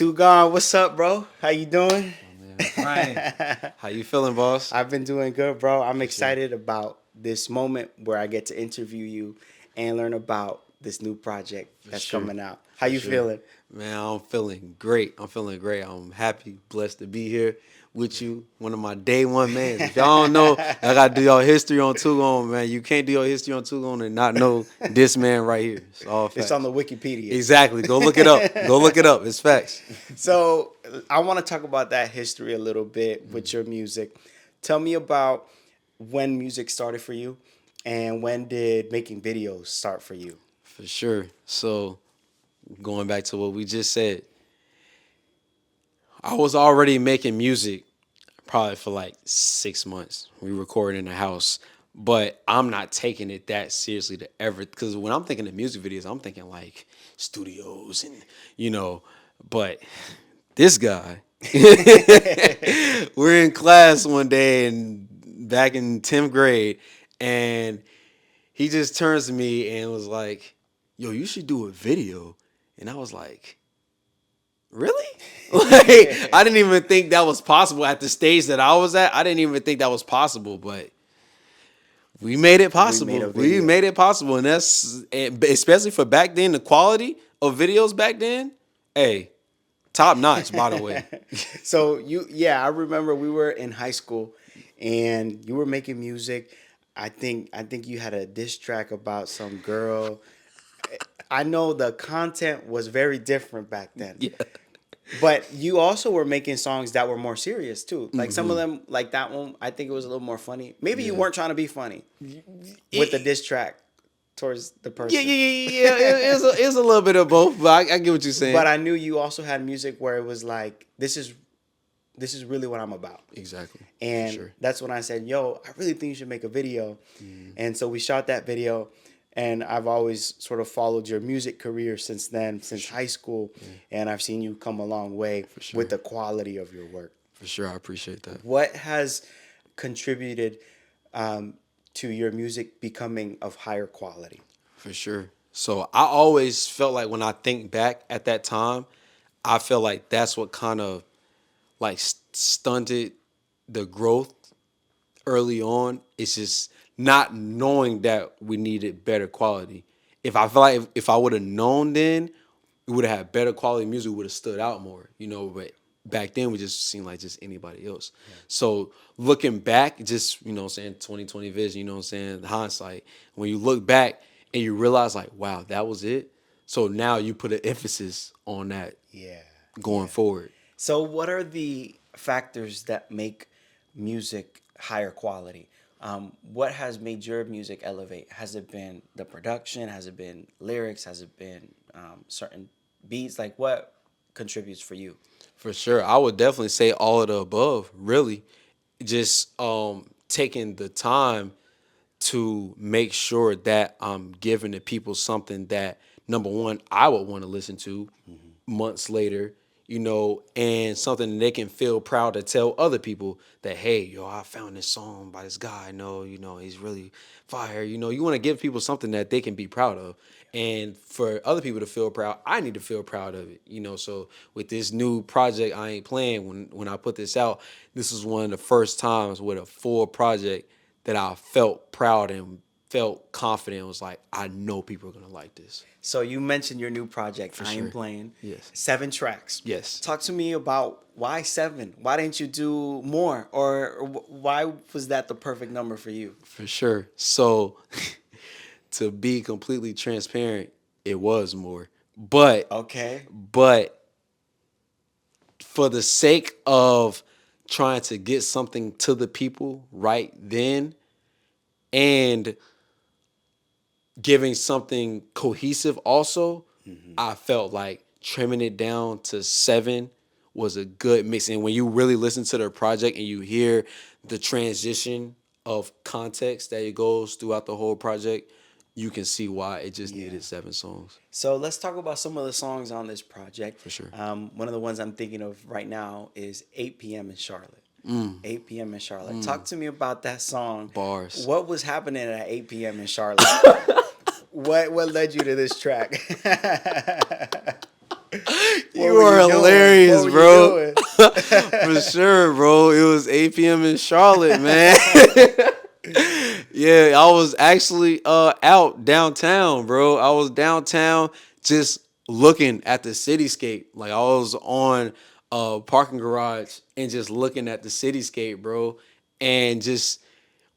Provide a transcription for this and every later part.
Too gone. What's up, bro? How you doing? Bryan, how you feeling, boss? I've been doing good, bro. I'm For sure. excited about this moment where I get to interview you and learn about this new project For that's sure. coming out. How For you sure. feeling? Man, I'm feeling great. I'm feeling great. I'm happy, blessed to be here with you. One of my day one mans. If y'all don't know, I gotta do your history on Tugon, man. You can't do your history on Tugon and not know this man right here. It's all It's on facts. the Wikipedia. Exactly. Go look it up. Go look it up. It's facts. So I want to talk about that history a little bit with your music. Tell me about when music started for you, and when did making videos start for you? For sure. So going back to what we just said, I was already making music probably for like 6 months. We recorded in the house, but I'm not taking it that seriously to ever. Because when I'm thinking of music videos, I'm thinking like studios and you know. But this guy, we're in class one day and back in 10th grade, and he just turns to me and was like, "Yo, you should do a video." And I was like, really? Like, I didn't even think that was possible at the stage that I was at. I didn't even think that was possible, but we made it We made possible. a We video. made it possible, and especially for back then, the quality of videos back then, hey, top notch. By the way, So yeah, I remember we were in high school, and you were making music. I think you had a diss track about some girl. I know the content was very different back then, yeah, but you also were making songs that were more serious too. Like some of hmm them, like that one, I think it was a little more funny. Maybe you yeah. weren't trying to be funny with the It- diss track towards the yeah, person. yeah, yeah, yeah. It was a little bit of both, but I get what you're saying. But I knew you also had music where it was like, this is really what I'm about. Exactly, for And sure. that's when I said, yo, I really think you should make a video. Mm, And so we shot that video. And I've always sort of followed your music career since then, for since sure. high school. Yeah, And I've seen you come a long way for with sure. the quality of your work. For sure, I appreciate that. What has contributed um, to your music becoming of higher quality? For sure. So I always felt like when I think back at that time, I feel like that's what kind of like stunted the growth early on. It's just not knowing that we needed better quality. If I feel like if I would have known then, we would have had better quality music, we would have stood out more, you know, but back then we just seemed like just anybody else. So looking back, just, you know what I'm saying, 2020 vision, you know what I'm saying, hindsight, when you look back and you realize like, wow, that was it. So now you put an emphasis on that Yeah. going forward. So, what are the factors that make music higher quality? What has made your music elevate? Has it been the production? Has it been lyrics? Has it been certain beats? Like, what contributes for you? For sure. I would definitely say all of the above, really. Just taking the time to make sure that I'm giving the people something that number one, I would want to listen to months later, you know, and something that they can feel proud to tell other people that, hey, yo, I found this song by this guy. I know, you know, he's really fire. You know, you want to give people something that they can be proud of. And for other people to feel proud, I need to feel proud of it. You know, so with this new project I ain't playing, when I put this out, this is one of the first times with a full project that I felt proud and felt confident. It was like, I know people are gonna like this. So, you mentioned your new project, For I Am sure. Playing, Yes. 7 tracks. Yes. Talk to me about why seven? Why didn't you do more? Or why was that the perfect number for you? For sure. So to be completely transparent, it was more. But Okay. but for the sake of trying to get something to the people right then and giving something cohesive also, I felt like trimming it down to 7 was a good mix. And when you really listen to the project and you hear the transition of context that it goes throughout the whole project, you can see why it just Yeah. needed 7 songs. So let's talk about some of the songs on this project. For sure. One of the ones I'm thinking of right now is 8 p.m. in Charlotte. 8 p.m. in Charlotte. Talk to me about that song. Bars. What was happening at 8 p.m. in Charlotte? What led you to this track? What You were are you doing? What hilarious, were you bro. doing? For sure, bro. It was 8 p.m. in Charlotte, man. Yeah, I was actually out downtown, bro. I was downtown just looking at the cityscape. Like I was on a parking garage and just looking at the cityscape, bro. And just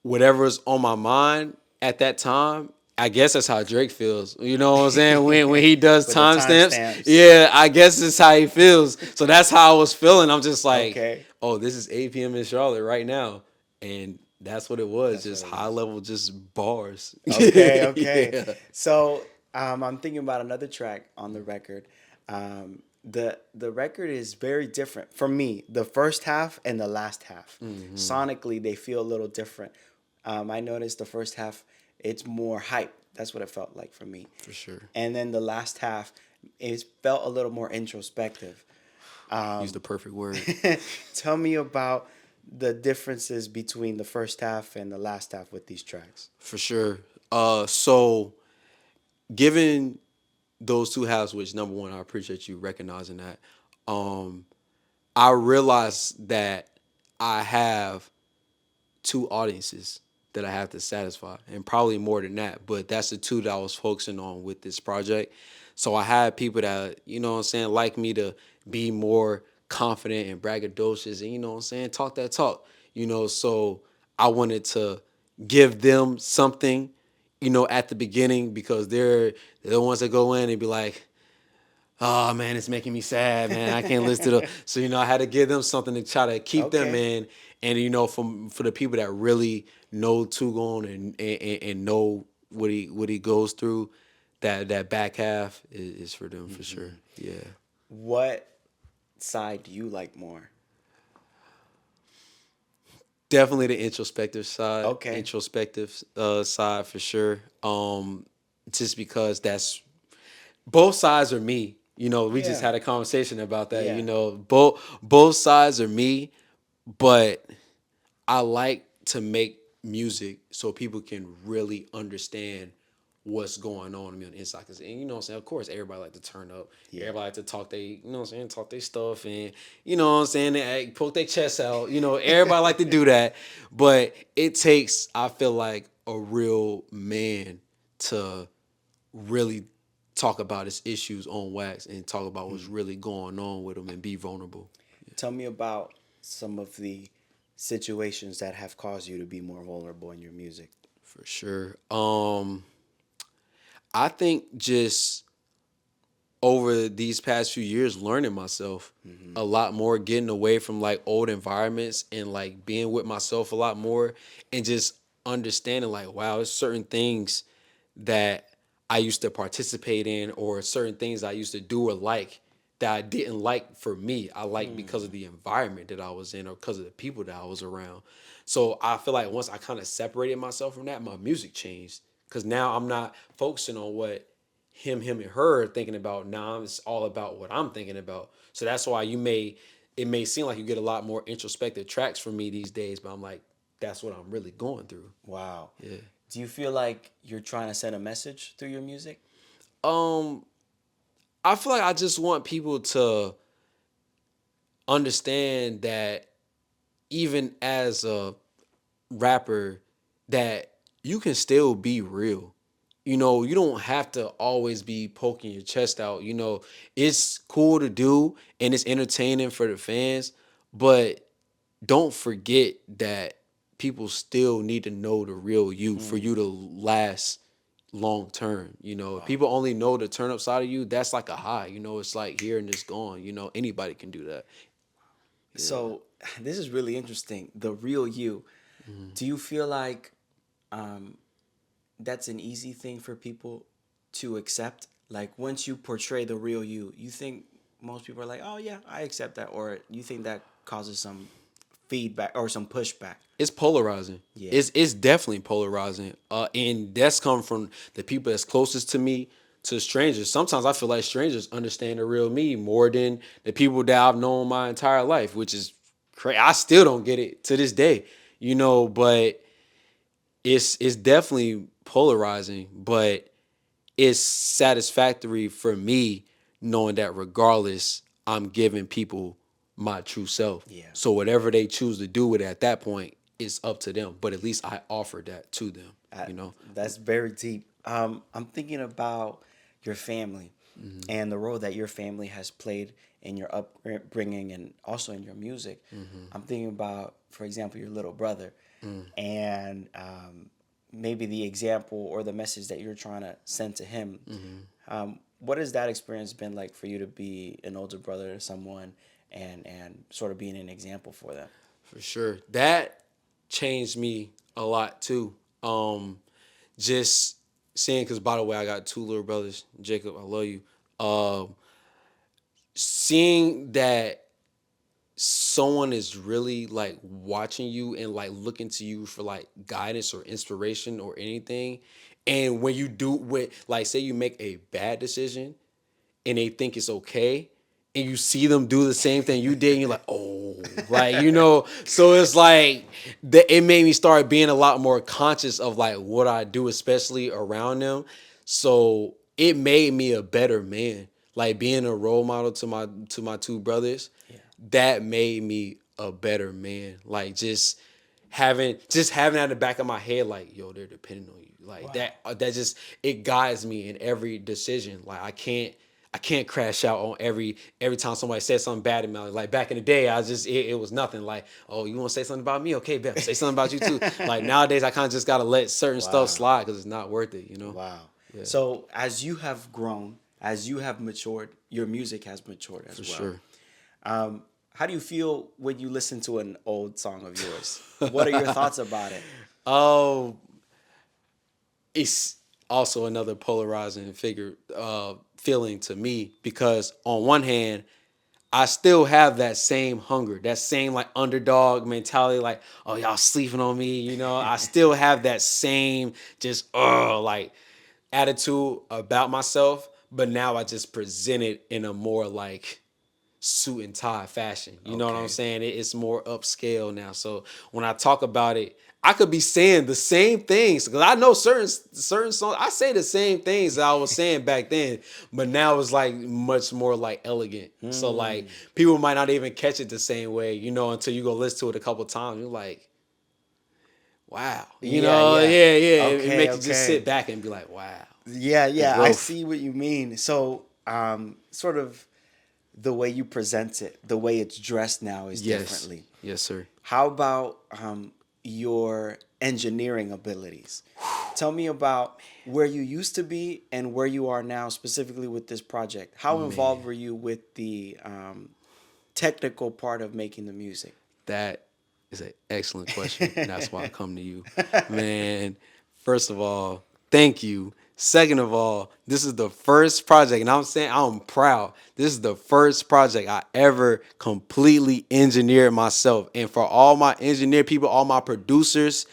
whatever's on my mind at that time. I guess that's how Drake feels. You know what I'm saying? When he does With the timestamps. timestamps. Yeah, I guess it's how he feels. So that's how I was feeling. I'm just like, Okay. oh, this is 8 p.m. in Charlotte right now. And that's what it was. That's what Just it high was. level, just bars. Okay, okay. Yeah. So I'm thinking about another track on the record. The record is very different for me. The first half and the last half, sonically, they feel a little different. I noticed the first half, it's more hype. That's what it felt like for me. For sure. And then the last half, it felt a little more introspective. Use the perfect word. Tell me about the differences between the first half and the last half with these tracks. For sure. So given those two halves, which number one, I appreciate you recognizing that. Um, I realized that I have two audiences that I have to satisfy, and probably more than that. But that's the two that I was focusing on with this project. So I had people that, you know what I'm saying, like me to be more confident and braggadocious and, you know what I'm saying, talk that talk. So I wanted to give them something, at the beginning because they're the ones that go in and be like, oh man, it's making me sad, man. I can't listen to the. So I had to give them something to try to keep them Okay. in, and for the people that really know Tugon and know what he goes through, that back half is for them for sure. Yeah, What side do you like more? definitely the introspective side, Okay. side for sure. Just because that's both sides are me. We just Yeah. had a conversation about that. Yeah. Both sides are me, but I like to make music so people can really understand what's going on in the inside. Cause, and you know what I'm saying? Of course, everybody like to turn up. Yeah. Everybody like to talk talk their stuff and, you know what I'm saying? They poke their chest out. Everybody like to do that. But it takes, I feel like, a real man to really talk about his issues on wax and talk about what's really going on with him and be vulnerable. Tell me about some of the situations that have caused you to be more vulnerable in your music. For sure. I think just over these past few years, learning myself a lot more, getting away from like old environments and like being with myself a lot more and just understanding like, wow, there's certain things that I used to participate in or certain things I used to do or like that I didn't like for me. I like because of the environment that I was in or because of the people that I was around. So I feel like once I kind of separated myself from that, my music changed. Cause now I'm not focusing on what him, and her are thinking about. Now it's all about what I'm thinking about. So that's why it may seem like you get a lot more introspective tracks from me these days, but I'm like, that's what I'm really going through. Wow. Yeah. Do you feel like you're trying to send a message through your music? Um, I feel like I just want people to understand that even as a rapper, that you can still be real. You don't have to always be poking your chest out. It's cool to do and it's entertaining for the fans, but don't forget that people still need to know the real you for you to last long term. If people only know the turn up side of you, that's like a high. It's like here and it's gone. Anybody can do that. Yeah. So this is really interesting. The real you. Do you feel like um, that's an easy thing for people to accept? Like once you portray the real you, you think most people are like, "Oh yeah, I accept that," or you think that causes some feedback or some pushback? It's polarizing. Yeah. It's definitely polarizing. And that's come from the people that's closest to me to strangers. Sometimes I feel like strangers understand the real me more than the people that I've known my entire life, which is crazy. I still don't get it to this day, but it's definitely polarizing, but it's satisfactory for me knowing that regardless, I'm giving people my true self. Yeah. So whatever they choose to do with it at that point is up to them. But at least I offered that to them, I, you know? that's very deep. I'm thinking about your family and the role that your family has played in your upbringing and also in your music. I'm thinking about, for example, your little brother and maybe the example or the message that you're trying to send to him. What has that experience been like for you to be an older brother to someone and sort of being an example for them? For sure. That changed me a lot too. Just seeing, because by the way, I got two little brothers. Jacob, I love you. Um, Seeing that someone is really like watching you and like looking to you for like guidance or inspiration or anything. And when you do, when like say you make a bad decision and they think it's okay, and you see them do the same thing you did, and you're like, oh, like, so it's like it made me start being a lot more conscious of like what I do, especially around them. So it made me a better man. Like being a role model to my two brothers, Yeah. that made me a better man. Like just having that in the back of my head, like, yo, they're depending on you. Like Wow. that just it guides me in every decision. Like I can't crash out on every time somebody says something bad to me. Like back in the day, it was nothing. Like, oh, you want to say something about me? Okay, bet. Say something about you too. Like nowadays, I kind of just gotta let certain stuff Wow. slide because it's not worth it. Wow. Yeah, So as you have grown, as you have matured, your music has matured as for well. sure. How do you feel when you listen to an old song of yours? What are your thoughts about it? Oh, it's also another polarizing feeling to me because on one hand, I still have that same hunger, that same like underdog mentality, like, oh, y'all sleeping on me, I still have that same just like attitude about myself, but now I just present it in a more like suit and tie fashion. You know what I'm Okay. saying? It's more upscale now. So when I talk about it, I could be saying the same things because I know certain songs. I say the same things that I was saying back then, but now it's like much more like elegant. So like people might not even catch it the same way, until you go listen to it a couple times. You're like, wow, Yeah, yeah. yeah, yeah. It Okay, make you just sit okay. back and be like, wow, Yeah, the yeah. I growth. see what you mean. So, sort of the way you present it, the way it's dressed now is Yes, differently. yes, sir. How about your engineering abilities? Tell me about where you used to be and where you are now, specifically with this project. How Man, involved were you with the technical part of making the music? that is an excellent question. And that's why I come to you. Man, first of all, thank you. Second of all, this is the first project, and I'm saying I'm proud. This is the first project I ever completely engineered myself. And for all my engineer people, all my producers,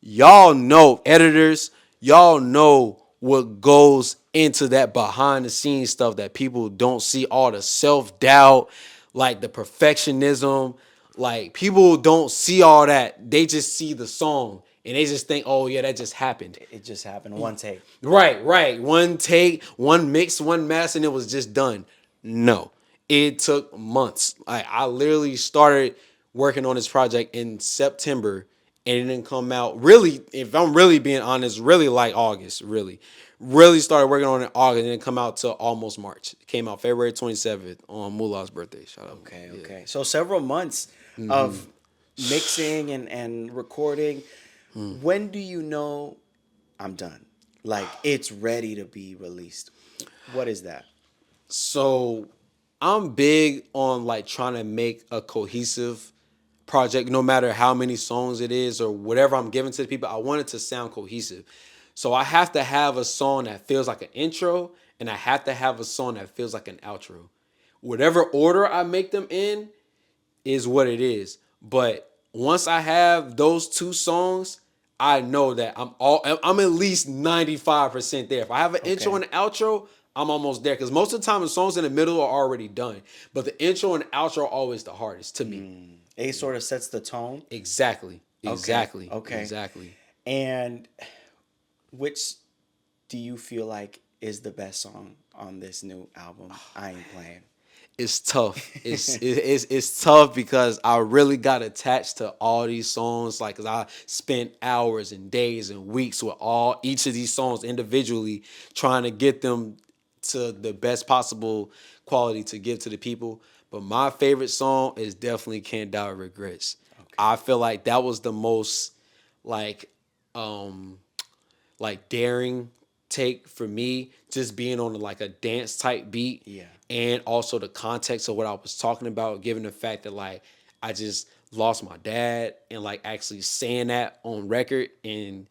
y'all know, editors, y'all know what goes into that behind the scenes stuff that people don't see, all the self-doubt, like the perfectionism. Like people don't see all that. They just see the song and they just think, oh yeah, that just happened. It just happened one take. Right, right. One take, one mix, one mass, and it was just done. No, it took months. I literally started working on this project in September, and it didn't come out really. If I'm really being honest, really like August. Really started working on it in August, and it didn't come out till almost March. It came out February 27th on Mullah's birthday. Shout out, Okay, yeah. okay. So several months of mixing and recording. When do you know I'm done? Like it's ready to be released. What is that? So I'm big on like trying to make a cohesive project, no matter how many songs it is or whatever I'm giving to the people. I want it to sound cohesive. So I have to have a song that feels like an intro, and I have to have a song that feels like an outro. Whatever order I make them in is what it is. But once I have those two songs, I know that I'm at least 95% there. If I have an intro Okay. and an outro, I'm almost there. Because most of the time the songs in the middle are already done. But the intro and outro are always the hardest to me. A sort of sets the tone. Exactly. Okay. Exactly. Okay. Exactly. And which do you feel like is the best song on this new album? I ain't playing. it's tough. It's tough because I really got attached to all these songs. Like, 'cause I spent hours and days and weeks with each of these songs individually, trying to get them to the best possible quality to give to the people. But my favorite song is definitely "Can't Die with Regrets." Okay. I feel like that was the most like um daring take for me, just being on like a dance type beat, Yeah. and also the context of what I was talking about, given the fact that like I just lost my dad, and like actually saying that on record, and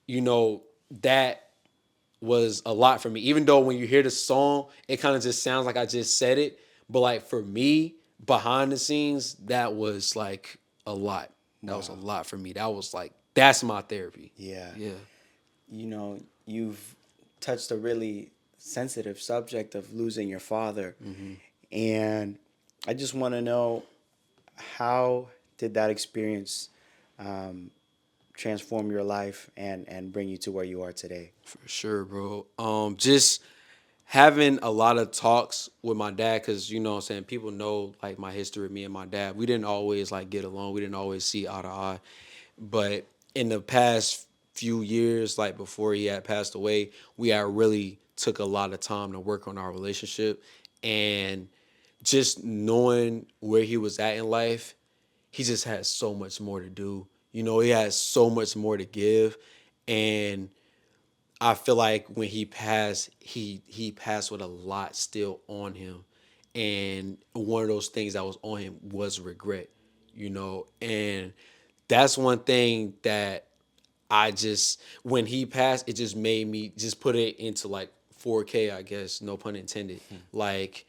you know that was a lot for me. Even though when you hear the song, it kind of just sounds like I just said it, but like for me, behind the scenes, that was like a lot. That was a Wow. lot for me. That was like that's my therapy. Yeah. Yeah. You know, you've touched a really sensitive subject of losing your father. And I just want to know, how did that experience um, transform your life and bring you to where you are today? For sure, bro. Just having a lot of talks with my dad, because you know what I'm saying, people know like my history with me and my dad. We didn't always like get along. We didn't always see eye to eye. But in the past few years, like before he had passed away, we had really took a lot of time to work on our relationship. And just knowing where he was at in life, he just had so much more to do. You know, he has so much more to give. And I feel like when he passed, he passed with a lot still on him. And one of those things that was on him was regret, you know. And that's one thing that I just, when he passed, it just made me just put it into like 4K, I guess, no pun intended. Like,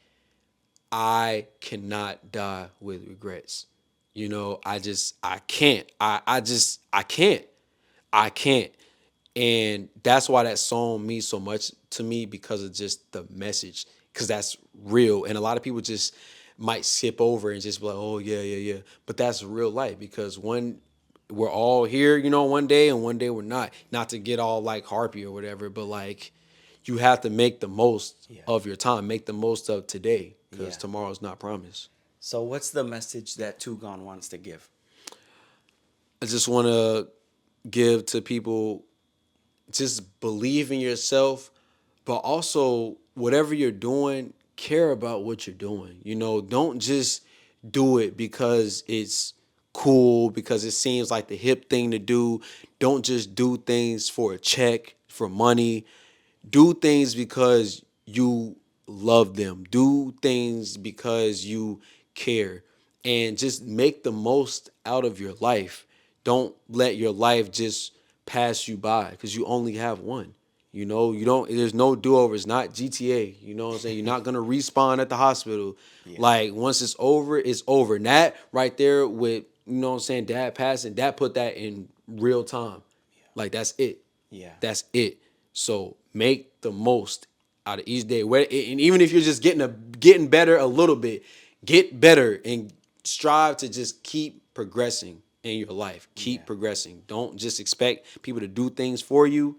I cannot die with regrets. You know, I can't. I can't. I can't. And that's why that song means so much to me, because of just the message, because that's real. And a lot of people just might skip over and just be like, oh, yeah, yeah, yeah. But that's real life, because we're all here, you know, one day, and one day we're not. Not to get all like harpy or whatever, but like you have to make the most Yeah. of your time, make the most of today, because Yeah. tomorrow's not promised. So, what's the message that Tugon wants to give? I just want to give to people, just believe in yourself, but also whatever you're doing, care about what you're doing. You know, don't just do it because it's cool, because it seems like the hip thing to do. Don't just do things for a check, for money. Do things because you love them. Do things because you care. And just make the most out of your life. Don't let your life just pass you by, because you only have one. You know, you don't, there's no do-overs, not GTA. You know what I'm saying? You're not gonna respawn at the hospital. Yeah. Like, once it's over, it's over. And that right there with, you know what I'm saying, dad passing, that put that in real time. Like, that's it. Yeah. That's it. So make the most out of each day. And even if you're just getting better a little bit, get better and strive to just keep progressing in your life. Keep Yeah. progressing. Don't just expect people to do things for you.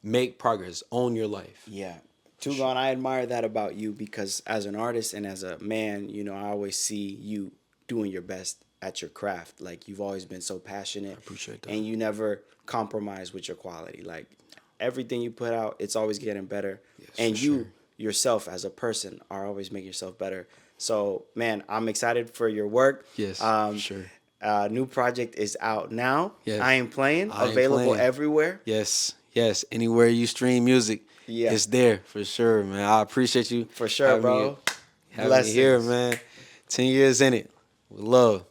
Make progress. Own your life. Yeah. Tugon, I admire that about you, because as an artist and as a man, you know, I always see you doing your best at your craft. Like, you've always been so passionate, Appreciate that. and you never compromise with your quality. Like, everything you put out, it's always getting better. Yes, And for you sure. yourself as a person are always making yourself better. So, man, I'm excited for your work. Yes, for sure. New project is out now. Yes. I am playing, I ain't available playing. everywhere. Yes, yes. Anywhere you stream music, Yeah. it's there for sure, man. I appreciate you For sure, having me bro. having me here, Blessings. man. 10 years in it with love.